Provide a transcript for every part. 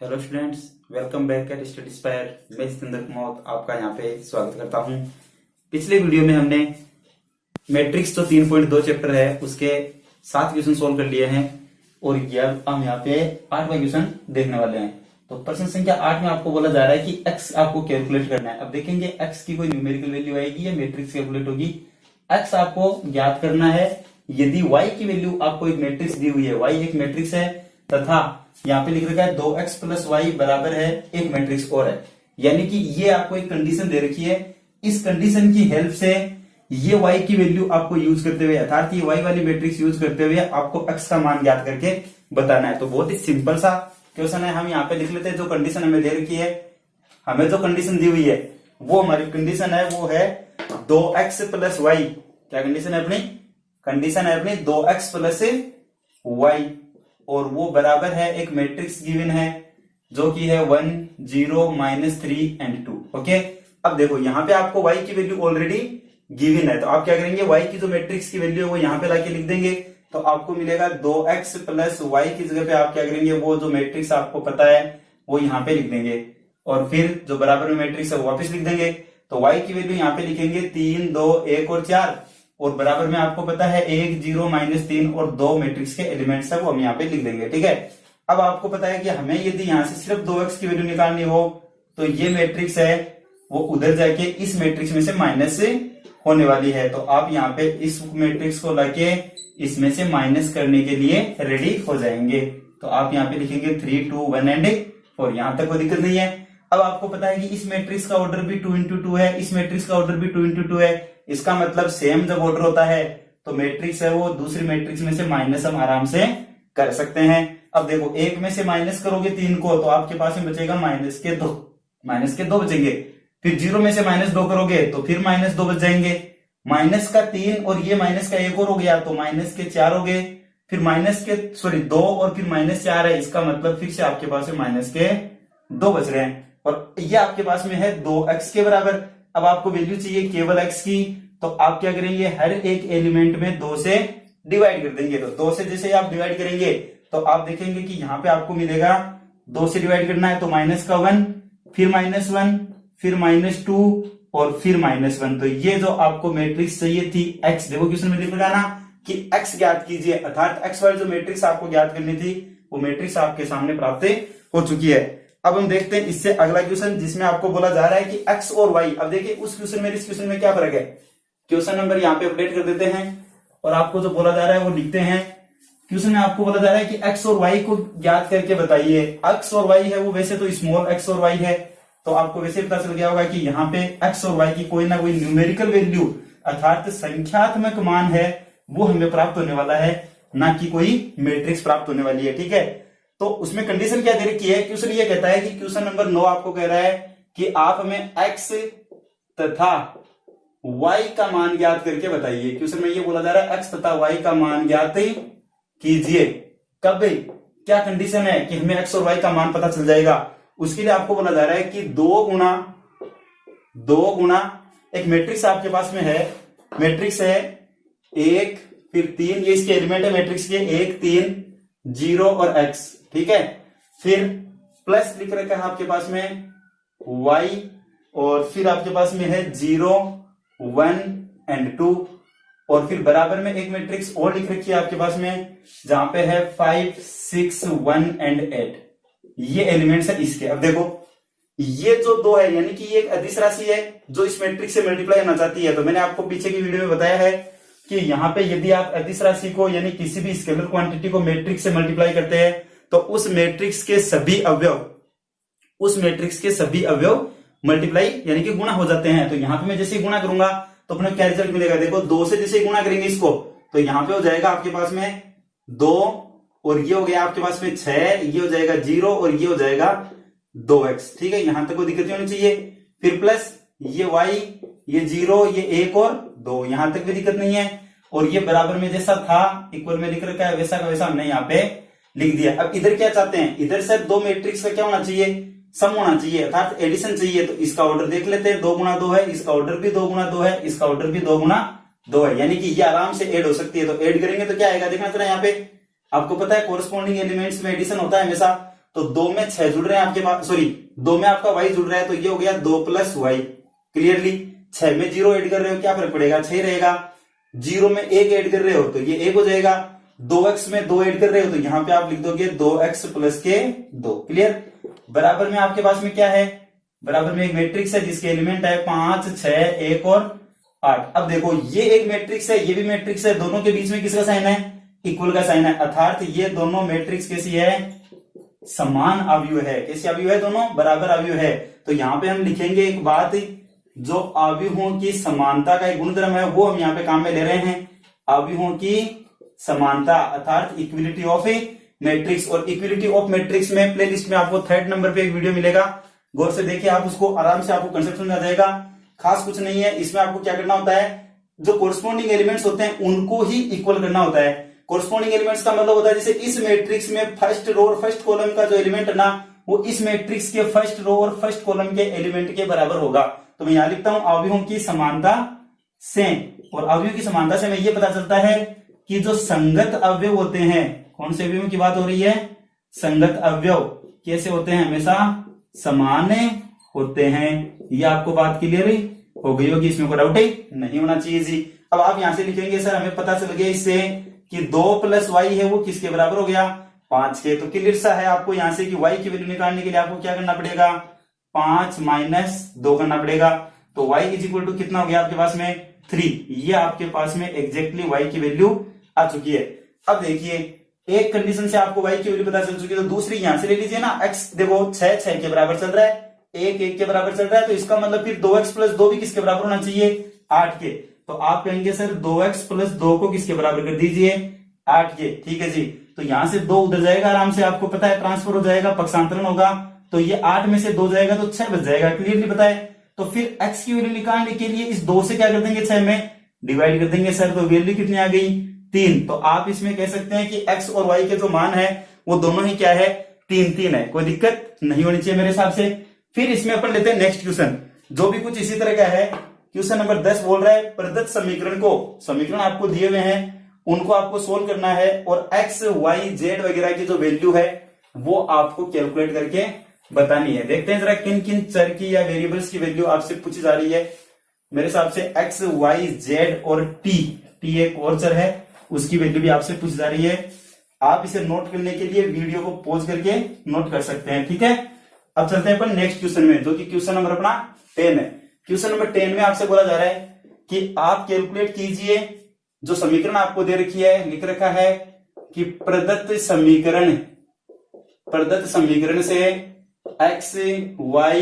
Hello students, welcome back at study inspire. मैं जितेंद्र कुमार आपका यहाँ पे स्वागत करता हूँ। पिछले वीडियो में हमने मैट्रिक्स जो 3.2 चैप्टर है उसके 7 क्वेश्चन सोल्व कर लिए हैं और हम यहाँ पे 8वां क्वेश्चन देखने वाले हैं। तो प्रश्न संख्या 8 में आपको बोला जा रहा है कि x आपको कैलकुलेट करना है। अब देखेंगे x की कोई न्यूमेरिकल वैल्यू आएगी या मैट्रिक्स कैलकुलेट होगी। x आपको ज्ञात करना है यदि y की वैल्यू आपको एक मैट्रिक्स दी हुई है, y एक मैट्रिक्स है तथा यहाँ पे लिख रखा है 2x प्लस वाई बराबर है एक मैट्रिक्स और है, यानी कि ये आपको एक कंडीशन दे रखी है। इस कंडीशन की हेल्प से ये y की वैल्यू आपको यूज करते हुए अर्थात ये y वाली मैट्रिक्स यूज करते हुए आपको x का मान ज्ञात करके बताना है। तो बहुत ही सिंपल सा क्वेश्चन है। हम यहाँ पे लिख लेते हैं जो कंडीशन हमें दे रखी है। हमें जो कंडीशन दी हुई है वो हमारी कंडीशन है वो है 2x प्लस वाई। क्या कंडीशन है अपनी? कंडीशन है अपनी 2x प्लस वाई और वो बराबर है एक मैट्रिक्स गिवन है जो कि है 1 0 -3 and 2। ओके, अब देखो यहाँ पे आपको y की वैल्यू ऑलरेडी गिवन है, तो आप क्या करेंगे y की जो मैट्रिक्स की वैल्यू है वो यहाँ पे लाके लिख देंगे। तो आपको मिलेगा 2x प्लस वाई की जगह पे आप क्या करेंगे वो जो मैट्रिक्स आपको पता है वो यहाँ पे लिख देंगे और फिर जो बराबर में मैट्रिक्स है वो वापिस लिख देंगे। तो y की वैल्यू यहाँ पे लिखेंगे 3 2 1 और 4 और बराबर में आपको पता है 1 0 -3 और 2 मैट्रिक्स के एलिमेंट्स है वो हम यहाँ पे लिख देंगे। ठीक है, अब आपको पता है कि हमें यदि यहाँ से सिर्फ 2x की वैल्यू निकालनी हो तो ये मैट्रिक्स है वो उधर जाके इस मैट्रिक्स में से माइनस से होने वाली है। तो आप यहाँ पे इस मैट्रिक्स को लाके इसमें से माइनस करने के लिए रेडी हो जाएंगे। तो आप यहाँ पे लिखेंगे 3 2 1 and 4। यहाँ तक कोई दिक्कत नहीं है। अब आपको पता है कि इस मैट्रिक्स का ऑर्डर भी 2 into 2 है, इस मैट्रिक्स का ऑर्डर भी 2 into 2 है। इसका मतलब सेम जब ऑर्डर होता है तो मैट्रिक्स है वो दूसरी मैट्रिक्स में से माइनस हम आराम से कर सकते हैं। अब देखो एक में से माइनस करोगे 3 को तो आपके पास में बचेगा -2 बचेंगे। फिर 0 में से -2 करोगे तो फिर -2 बच जाएंगे। -3 और ये -1 और हो गया तो -4 हो गए। फिर -2 और फिर -4 है, इसका मतलब फिर से आपके पास में -2 बच रहे हैं और ये आपके पास में है 2x के बराबर। अब आपको वैल्यू चाहिए केवल x की, तो आप क्या करेंगे हर एक एलिमेंट में 2 से डिवाइड कर देंगे। तो 2 से जैसे आप डिवाइड करेंगे तो आप देखेंगे कि यहाँ पे आपको मिलेगा 2 से डिवाइड करना है तो -1 फिर -1 फिर -2 और फिर -1। तो ये जो आपको मैट्रिक्स चाहिए थी x, देखो क्वेश्चन में लिख ना कि x ज्ञात कीजिए अर्थात x वाली जो मैट्रिक्स आपको ज्ञात करनी थी वो मैट्रिक्स आपके सामने प्राप्त हो चुकी है। अब हम देखते हैं इससे अगला क्वेश्चन जिसमें आपको बोला जा रहा है कि x और y। अब देखिए उस क्वेश्चन में इस क्वेश्चन में क्या फर्क है। क्वेश्चन नंबर यहाँ पे अपडेट कर देते हैं और आपको जो बोला जा रहा है वो लिखते हैं। क्वेश्चन में आपको बोला जा रहा है कि x और y को ज्ञात करके बताइए। x और y है वो वैसे तो स्मॉल x और y है, तो आपको वैसे पता चल गया होगा कि यहाँ पे x और y की कोई ना कोई न्यूमेरिकल वैल्यू अर्थात संख्यात्मक मान है वो हमें प्राप्त होने वाला है, ना कि कोई मैट्रिक्स प्राप्त होने वाली है। ठीक है, तो उसमें कंडीशन क्या दे रखी है। क्वेश्चन ये कहता है कि क्वेश्चन नंबर 9 आपको कह रहा है कि आप हमें x तथा y का मान ज्ञात करके बताइए। क्वेश्चन में ये बोला जा रहा है x तथा y का मान ज्ञात कीजिए। कब? क्या कंडीशन है कि हमें x और y का मान पता चल जाएगा। उसके लिए आपको बोला जा रहा है कि 2 गुना एक मैट्रिक्स आपके पास में है, मैट्रिक्स है 1 फिर 3, ये इसके एलिमेंट है मैट्रिक्स के 1 3 0 और x। ठीक है, फिर प्लस लिख रखा है आपके पास में y और फिर आपके पास में है 0 1 and 2 और फिर बराबर में एक मैट्रिक्स और लिख रखी है आपके पास में जहां पे है 5 6 1 and 8। ये एलिमेंट्स है इसके। अब देखो ये जो 2 है यानी कि ये एक अदिश राशि है जो इस मैट्रिक्स से मल्टीप्लाई होना चाहती है। तो मैंने आपको पीछे की वीडियो में बताया है कि यहाँ पे यदि आप अदिश राशि को यानी किसी भी स्केलर क्वांटिटी को मैट्रिक्स से मल्टीप्लाई करते हैं तो उस मैट्रिक्स के सभी अवयव मल्टीप्लाई यानी कि गुणा हो जाते हैं। तो यहाँ पे मैं जैसे गुणा करूंगा तो अपने क्या रिजल्ट मिलेगा। देखो 2 से जैसे गुणा करेंगे इसको तो यहाँ पे हो जाएगा आपके पास में 2 और ये हो गया आपके पास में 6, ये हो जाएगा 0 और ये हो जाएगा 2x। ठीक है, यहां तक कोई दिक्कत नहीं होनी चाहिए। फिर प्लस ये y, ये 0, ये 1 और 2, यहां तक भी दिक्कत नहीं है। और ये बराबर में जैसा था इक्वल में लिख रखा है वैसा का वैसा हमने यहाँ पे लिख दिया। अब इधर क्या चाहते हैं, इधर से 2 मैट्रिक्स का क्या होना चाहिए, सम होना चाहिए अर्थात एडिशन चाहिए। तो इसका ऑर्डर देख लेते हैं 2 गुना 2 है, इसका ऑर्डर भी 2 गुना 2 है, इसका ऑर्डर भी 2 गुना 2 है, यानी कि ये आराम से ऐड हो सकती है। तो ऐड करेंगे तो क्या आएगा देखना जरा। यहाँ पे आपको पता है कोरस्पॉन्डिंग एलिमेंट्स में एडिशन होता है हमेशा, तो 2 में 6 जुड़ रहे हैं आपके पास, सॉरी 2 में आपका y जुड़ रहा है, तो ये हो गया 2 + y। क्लियरली 6 में 0 ऐड कर रहे हो, क्या फर्क पड़ेगा, 6 रहेगा। 0 में 1 ऐड कर रहे हो तो ये 1 हो जाएगा। 2x में 2 ऐड कर रहे हो तो यहाँ पे आप लिख दोगे 2x + के 2। क्लियर। बराबर में आपके पास में क्या है, बराबर में एक मैट्रिक्स है जिसके एलिमेंट है 5, 6, 1 और 8। अब देखो ये एक मैट्रिक्स है, ये भी मैट्रिक्स है, दोनों के बीच में किसका साइन है, इक्वल का साइन है, अर्थात ये दोनों मैट्रिक्स कैसी है, समान अवयव है। कैसी अवयव है, दोनों बराबर अवयव है। तो यहाँ पे हम लिखेंगे एक बात, जो अवयवों की समानता का एक गुणधर्म है वो हम यहाँ पे काम में ले रहे हैं, अवयवों की समानता अर्थात इक्विलिटी ऑफ ए मैट्रिक्स। और इक्विलिटी ऑफ मैट्रिक्स में प्लेलिस्ट में आपको 3rd नंबर पे एक वीडियो मिलेगा, गौर से देखिए आप उसको, आराम से आपको कंसेप्ट समझ आ जाएगा। खास कुछ नहीं है, इसमें आपको क्या करना होता है, जो कोरस्पॉन्डिंग एलिमेंट्स होते हैं उनको ही इक्वल करना होता है। कोरस्पॉन्डिंग एलिमेंट्स का मतलब होता है जैसे इस मैट्रिक्स में फर्स्ट रो और फर्स्ट कॉलम का जो एलिमेंट है ना, वो इस मैट्रिक्स के फर्स्ट रो और फर्स्ट कॉलम के एलिमेंट के बराबर होगा। तो मैं यहां लिखता हूं अवयवों की समानता से, और अवयवों की समानता से मैं ये पता चलता है कि जो संगत अवयव होते हैं, कौन से अवयवों की बात हो रही है, संगत अवयव कैसे होते हैं, हमेशा समान होते हैं। ये आपको बात क्लियर हो गई होगी, इसमें कोई डाउट नहीं होना चाहिए जी। अब आप यहां से लिखेंगे सर हमें पता चल गया इससे कि 2 + y है वो किसके बराबर हो गया, 5 के। तो क्लियर सा है आपको यहां से कि y की वैल्यू निकालने के लिए आपको क्या करना पड़ेगा, 5 - 2 करना पड़ेगा। तो y = कितना हो गया आपके पास में, 3। ये आपके पास में एग्जैक्टली y की वैल्यू आ चुकी है। अब देखिए एक कंडीशन से आपको y की वैल्यू पता चल चुकी है, तो दूसरी यहां से ले लीजिए ना, x देखो 6 6 के बराबर चल रहा है, 1 1 के बराबर चल रहा है, तो इसका मतलब फिर 2x + 2 भी किसके बराबर होना चाहिए, 8 के। तो आप कहेंगे सर 2x + 2 को किसके बराबर कर दीजिए, 8 के। ठीक है जी। तो यहां से 2 उधर जाएगा, आराम से आपको पता है ट्रांसफर हो जाएगा, पक्षांतरण होगा, तो ये 8 में से 2 जाएगा तो 6 बच जाएगा। क्लियरली पता है। तो फिर x की वैल्यू निकालने के लिए इस 2 से क्या कर देंगे, 6 में डिवाइड कर देंगे सर, तो वैल्यू कितनी आ गई, 3। तो आप इसमें कह सकते हैं कि x और y के जो मान है वो दोनों ही क्या है, 3 3 है। कोई दिक्कत नहीं होनी चाहिए मेरे हिसाब से। फिर इसमें अपन लेते हैं नेक्स्ट क्वेश्चन, जो भी कुछ इसी तरह का है। क्वेश्चन नंबर 10 बोल रहा है प्रदत्त समीकरण को, समीकरण आपको दिए हुए हैं उनको आपको सोल्व करना है, और x y z वगैरह की जो वैल्यू है वो आपको कैलकुलेट करके बतानी है। देखते हैं जरा किन किन चर की या वेरिएबल्स की वैल्यू आपसे पूछी जा रही है। मेरे हिसाब से x y z और t एक और चर है, उसकी वैल्यू भी आपसे पूछी जा रही है। आप इसे नोट करने के लिए वीडियो को पॉज करके नोट कर सकते हैं। ठीक है। अब चलते हैं अपन नेक्स्ट क्वेश्चन में, जो कि क्वेश्चन नंबर अपना 10 है। क्वेश्चन नंबर 10 में आपसे बोला जा रहा है कि आप कैलकुलेट कीजिए, जो समीकरण आपको दे रखी है, लिख रखा है कि प्रदत्त समीकरण से x y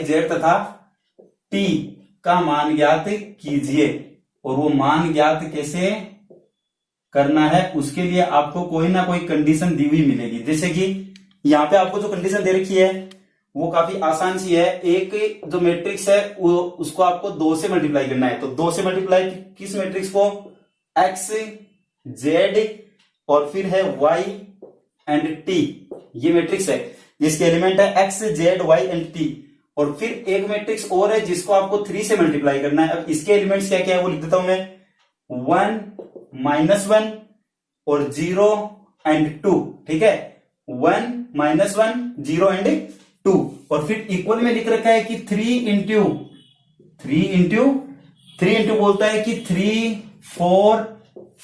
z तथा t का मान ज्ञात कीजिए। और वो मान ज्ञात कैसे करना है, उसके लिए आपको कोई ना कोई कंडीशन दी हुई मिलेगी। जैसे कि यहाँ पे आपको जो कंडीशन दे रखी है वो काफी आसान सी है। एक जो मैट्रिक्स है उसको आपको 2 से मल्टीप्लाई करना है, तो 2 से मल्टीप्लाई किस मैट्रिक्स को, x z और फिर है y एंड t। ये मैट्रिक्स है जिसके एलिमेंट है x z y and t। और फिर एक मैट्रिक्स और है जिसको आपको 3 से मल्टीप्लाई करना है। अब इसके एलिमेंट्स क्या क्या है वो लिख देता हूं मैं, 1 -1 और 0 एंड 2। ठीक है, 1 -1 0 एंड 2। और फिर इक्वल में लिख रखा है कि 3 इंटू बोलता है कि 3 4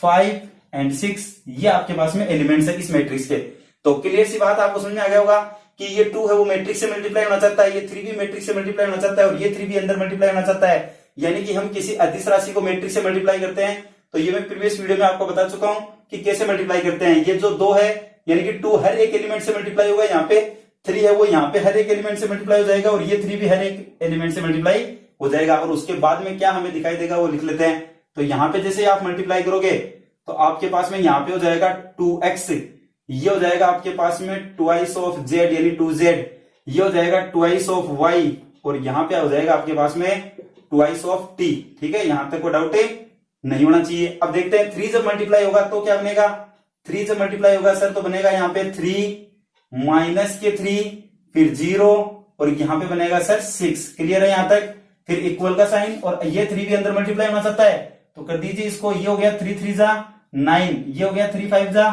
5 एंड 6। ये आपके पास में एलिमेंट्स है इस मैट्रिक्स के। तो क्लियर सी बात आपको समझ में आ गया होगा कि ये 2 है वो मैट्रिक्स से मल्टीप्लाई होना चाहता है, ये 3 भी मैट्रिक्स से मल्टीप्लाई होना चाहता है, और ये 3 भी अंदर मल्टीप्लाई होना चाहता है। यानी कि हम किसी अदिश राशि को मैट्रिक्स से मल्टीप्लाई करते हैं। तो ये मैं प्रीवियस वीडियो में आपको बता चुका हूं कि कैसे मल्टीप्लाई करते हैं। ये जो 2 है यानी कि 2 हर एक एलिमेंट से मल्टीप्लाई होगा, यहाँ पे 3 है वो यहाँ पे हर एक एलिमेंट से मल्टीप्लाई हो जाएगा, और ये 3 भी हर एक एलिमेंट से मल्टीप्लाई हो जाएगा। और उसके बाद में क्या हमें दिखाई देगा वो लिख लेते हैं। तो यहाँ पे जैसे आप मल्टीप्लाई करोगे तो आपके पास में यहाँ पे हो जाएगा 2x, ये हो जाएगा आपके पास में ट्वाइस ऑफ z यानी 2z, ये हो जाएगा ट्वाइस ऑफ y, और यहाँ पे हो जाएगा आपके पास में ट्वाइस ऑफ t। ठीक है, यहां तक कोई डाउट नहीं होना चाहिए। अब देखते हैं 3 जब मल्टीप्लाई होगा तो क्या बनेगा, 3 जब मल्टीप्लाई होगा सर तो बनेगा यहाँ पे 3 माइनस के 3 फिर 0 और यहाँ पे बनेगा सर 6। क्लियर है यहां तक। फिर इक्वल का साइन, और ये 3 भी अंदर मल्टीप्लाई होना चाहता है तो कर दीजिए इसको, ये हो गया 3 3 जा 9, ये हो गया 3 5 जा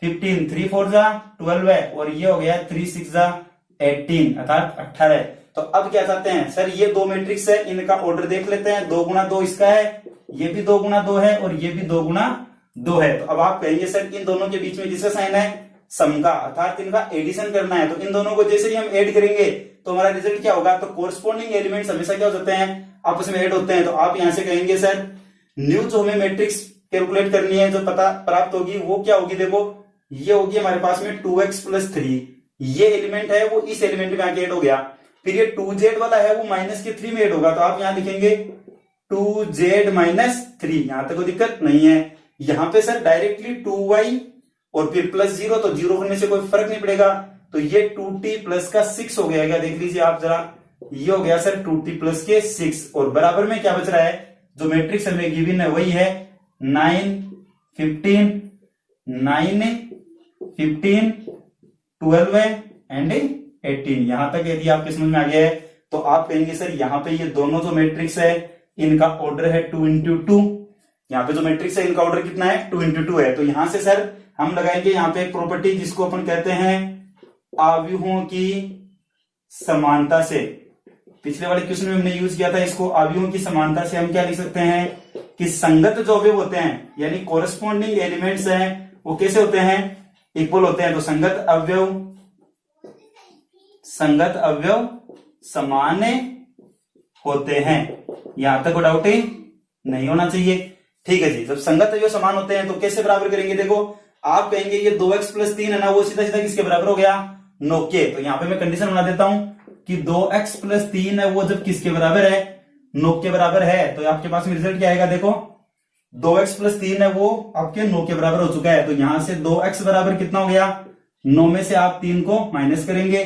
15, 3 4 जा 12 है, और ये हो गया 3 6 जा 18 अर्थात 18। तो अब क्या चाहते हैं सर, ये दो मैट्रिक्स है, इनका ऑर्डर देख लेते हैं। 2 गुना 2 इसका है, ये भी 2 गुना 2 है, और ये भी 2 गुना 2 है। तो अब आप कहेंगे सर इन दोनों के बीच में किसका साइन है, सम का, अर्थात इनका एडिशन करना है। तो इन दोनों को जैसे ही हम ऐड करेंगे तो हमारा रिजल्ट क्या होगा, तो कोरस्पॉन्डिंग एलिमेंट्स हमेशा क्या हो जाते हैं, आपस में ऐड होते हैं। तो आप यहां से कहेंगे सर न्यू जो हमें मैट्रिक्स कैलकुलेट करनी है, जो पता प्राप्त होगी वो क्या होगी, देखो ये होगी हमारे पास में 2x + 3, ये एलिमेंट है वो इस एलिमेंट में आके ऐड हो गया। फिर ये 2z वाला है वो -3 में ऐड होगा, तो आप यहां लिखेंगे 2z - 3, यहां तक कोई दिक्कत नहीं है। यहां पे सर डायरेक्टली 2y और फिर +0, तो 0 करने से कोई फर्क नहीं पड़ेगा। तो ये 2t + का 6 हो गया, क्या देख लीजिए आप जरा, ये हो गया सर 2t + के 6, और बराबर में क्या बच रहा है, जो मैट्रिक्स हमें गिवन है वही है 9 15 9 15 12 एंड 18। यहां तक यदि आपके समझ में आ गया है तो आप कहेंगे सर यहाँ पे ये दोनों जो मैट्रिक्स है इनका ऑर्डर है 2 × 2। यहाँ पे जो मैट्रिक्स है इनका ऑर्डर कितना है, 2 × 2 है। तो यहां से सर हम लगाएंगे यहाँ पे एक प्रॉपर्टी जिसको अपन कहते हैं आव्यूहों की समानता से। पिछले वाले क्वेश्चन में हमने यूज किया था इसको। आव्यूहों की समानता से हम क्या लिख सकते हैं कि संगत जो अवयव होते हैं यानी कोरस्पॉन्डिंग एलिमेंट्स हैं वो कैसे होते हैं, इक्वल होते हैं। तो संगत अवयव समान होते हैं, यहां तक कोई डाउट ही नहीं होना चाहिए। ठीक है जी, जब संगत अवयव समान होते हैं तो कैसे बराबर करेंगे, देखो आप कहेंगे ये 2x + 3 है ना, वो सीधा सीधा किसके बराबर हो गया, 9 के। तो यहां पे मैं कंडीशन बना देता हूं कि 2x + 3 है वो जब किसके बराबर है, 9 के बराबर है। तो आपके पास में रिजल्ट क्या आएगा, देखो 2x + 3 है वो आपके 9 के बराबर हो चुका है। तो यहां से 2x बराबर कितना हो गया, 9 में से आप 3 को माइनस करेंगे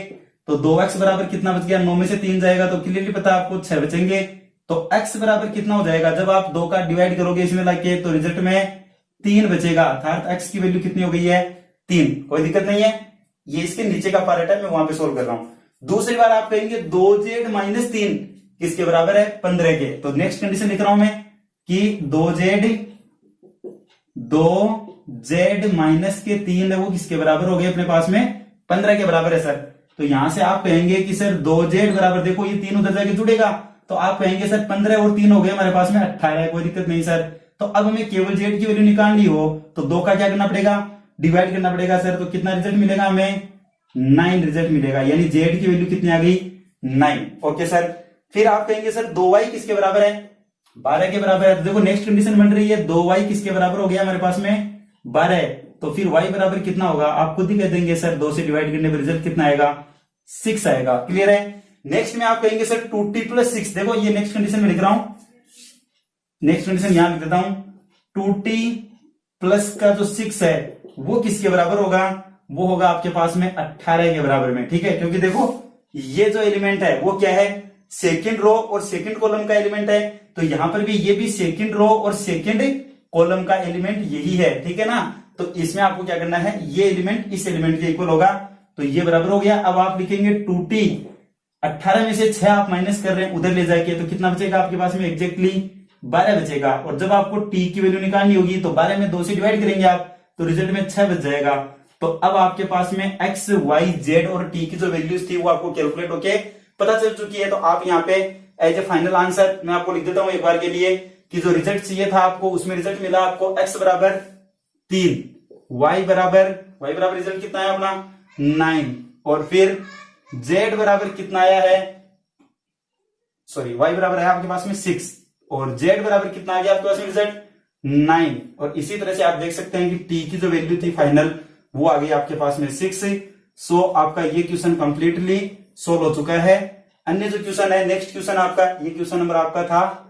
तो 2x बराबर कितना बच गया, 9 में से 3 जाएगा तो क्लियरली पता आपको 6 बचेंगे। तो x बराबर कितना हो जाएगा, जब आप 2 का डिवाइड करोगे इसमें लाके तो रिजल्ट में 3 बचेगा, अर्थात x की वैल्यू कितनी हो गई है, 3। कोई दिक्कत नहीं है, ये इसके नीचे का पार्ट है, मैं वहां पे सोल्व कर रहा हूं। दूसरी बार आप कहेंगे 2z - 3 किसके बराबर है, 15 के। तो नेक्स्ट कंडीशन लिख रहा हूं मैं कि 2z - 3 है वो किसके बराबर हो गए, अपने पास में 15 के बराबर है सर। तो यहां से आप कहेंगे कि सर 2z बराबर, देखो ये 3 उधर जाके जुड़ेगा तो आप कहेंगे सर 15 और 3 हो गए हमारे पास में 18 है, कोई दिक्कत नहीं सर। तो अब हमें केवल z की वैल्यू निकालनी हो तो 2 का क्या करना पड़ेगा, डिवाइड करना पड़ेगा सर। तो कितना रिजल्ट मिलेगा हमें, 9 रिजल्ट मिलेगा, यानी z की वैल्यू कितनी आ गई, 9। Okay sir. फिर आप कहेंगे सर 2y किसके बराबर है, 12 के बराबर है। तो देखो नेक्स्ट कंडीशन बन रही है 2y किसके बराबर हो गया हमारे पास में 12। तो फिर y बराबर कितना होगा, आप खुद ही कह देंगे सर 2 से डिवाइड करने पर रिजल्ट कितना आएगा, 6 आएगा। क्लियर है। नेक्स्ट में आप कहेंगे सर 2t + 6, देखो ये नेक्स्ट कंडीशन में लिख रहा हूं, नेक्स्ट कंडीशन यहां लिख देता हूं, 2t + का जो 6 है वो किसके बराबर होगा, वो होगा आपके पास में 18 के बराबर में। ठीक है, क्योंकि देखो ये जो एलिमेंट है वो क्या है, सेकंड रो और सेकंड कॉलम का एलिमेंट है। तो यहां पर भी ये भी सेकंड रो और सेकंड कॉलम का एलिमेंट यही है। ठीक है ना, तो इसमें आपको क्या करना है, ये एलिमेंट इस एलिमेंट के इक्वल होगा, तो ये बराबर हो गया। अब आप लिखेंगे 2t, 18 में से 6 आप माइनस कर रहे हैं उधर ले जाके, तो कितना बचेगा आपके पास में, एग्जैक्टली 12 बचेगा। और जब आपको t की वैल्यू निकालनी होगी तो 12 में 2 से डिवाइड करेंगे आप, तो रिजल्ट में 6 बच जाएगा। तो अब आपके पास में x, y, z और t की जो वैल्यूज थी वो आपको कैलकुलेट होके पता चल चुकी है। तो आप यहाँ पे एज ए फाइनल आंसर मैं आपको लिख देता हूं एक बार के लिए कि जो रिजल्ट चाहिए था आपको उसमें रिजल्ट मिला आपको x बराबर 3, y बराबर रिजल्ट कितना है अपना 9, और फिर z बराबर कितना आया है, सॉरी y बराबर है आपके पास में 6 और z बराबर कितना आ गया आपके पास में रिजल्ट 9। और इसी तरह से आप देख सकते हैं कि t की जो वैल्यू थी फाइनल वो आ गई आपके पास में 6। सो आपका ये क्वेश्चन कंप्लीटली सोल्व हो चुका है। अन्य जो क्वेश्चन है, नेक्स्ट क्वेश्चन आपका, ये क्वेश्चन नंबर आपका था